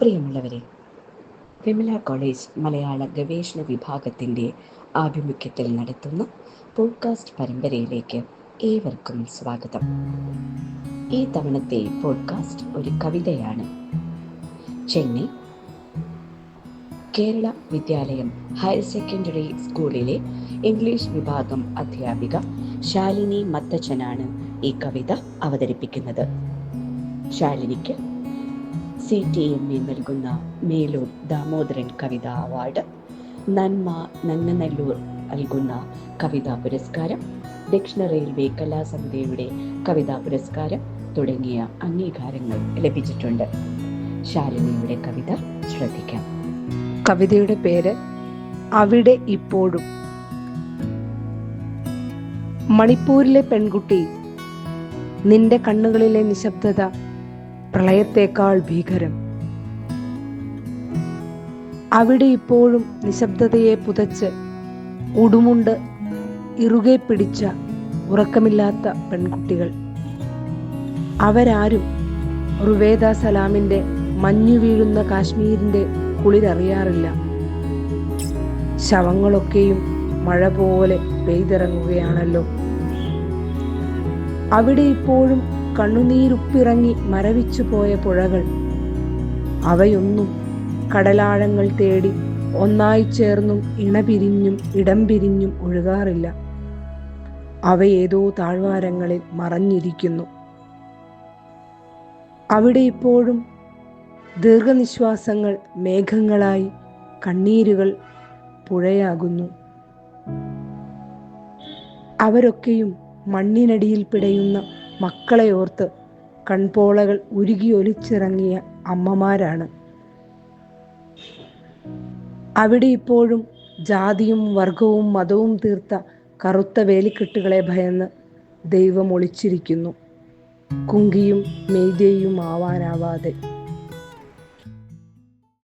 പ്രിയമുള്ളവരെ, വിമല കോളേജ് മലയാള ഗവേഷണ വിഭാഗത്തിൻ്റെ ആഭിമുഖ്യത്തിൽ നടത്തുന്ന പോഡ്കാസ്റ്റ് പരമ്പരയിലേക്ക് ഏവർക്കും സ്വാഗതം. ഈ തവണത്തെ പോഡ്കാസ്റ്റ് ഒരു കവിതയാണ്. ചെന്നൈ കേരള വിദ്യാലയം ഹയർ സെക്കൻഡറി സ്കൂളിലെ ഇംഗ്ലീഷ് വിഭാഗം അധ്യാപിക ശാലിനി മത്തച്ചനാണ് ഈ കവിത അവതരിപ്പിക്കുന്നത്. ശാലിനിക്ക് CTMA നൽകുന്ന മേലൂർ ദാമോദരൻ കവിതാ അവാർഡ്, നന്മ നങ്ങനല്ലൂർ നൽകുന്ന കവിതാ പുരസ്കാരം, ദക്ഷിണ റെയിൽവേ കലാസമിതിയുടെ കവിതാ പുരസ്കാരം തുടങ്ങിയ അംഗീകാരങ്ങൾ ലഭിച്ചിട്ടുണ്ട്. ശാലിനിയുടെ കവിത ശ്രദ്ധിക്കാം. കവിതയുടെ പേര് അവിടെ ഇപ്പോഴും. മണിപ്പൂരിലെ പെൺകുട്ടി, നിന്റെ കണ്ണുകളിലെ നിശബ്ദത പ്രളയത്തേക്കാൾ ഭീകരം. അവിടെ ഇപ്പോഴും നിശബ്ദതയെ പുതച്ച് ഉടുമുണ്ട് ഇറുകെ പിടിച്ച ഉറക്കമില്ലാത്ത പെൺകുട്ടികൾ. അവരാരും റുവേദ സലാമിന്റെ മഞ്ഞു വീഴുന്ന കാശ്മീരിന്റെ കുളിരറിയാറില്ല. ശവങ്ങളൊക്കെയും മഴ പോലെ പെയ്തിറങ്ങുകയാണല്ലോ. അവിടെ ഇപ്പോഴും കണ്ണുനീരുപ്പിറങ്ങി മരവിച്ചു പോയ പുഴകൾ. അവയൊന്നും കടലാഴങ്ങൾ തേടി ഒന്നായി ചേർന്നും ഇണപിരിഞ്ഞും ഇടം പിരിഞ്ഞും ഒഴുകാറില്ല. അവ ഏതോ താഴ്വാരങ്ങളിൽ മറഞ്ഞിരിക്കുന്നു. അവിടെ ഇപ്പോഴും ദീർഘനിശ്വാസങ്ങൾ മേഘങ്ങളായി, കണ്ണീരുകൾ പുഴയാകുന്നു. അവരൊക്കെയും മണ്ണിനടിയിൽ പിടയുന്ന മക്കളെ ഓർത്ത് കൺപോളകൾ ഉരുകി ഒലിച്ചിറങ്ങിയ അമ്മമാരാണ്. അവിടെ ഇപ്പോഴും ജാതിയും വർഗവും മതവും തീർത്ത കറുത്ത വേലിക്കെട്ടുകളെ ഭയന്ന് ദൈവം ഒളിച്ചിരിക്കുന്നു, കുങ്കിയും മെയ്തേയും ആവാനാവാതെ.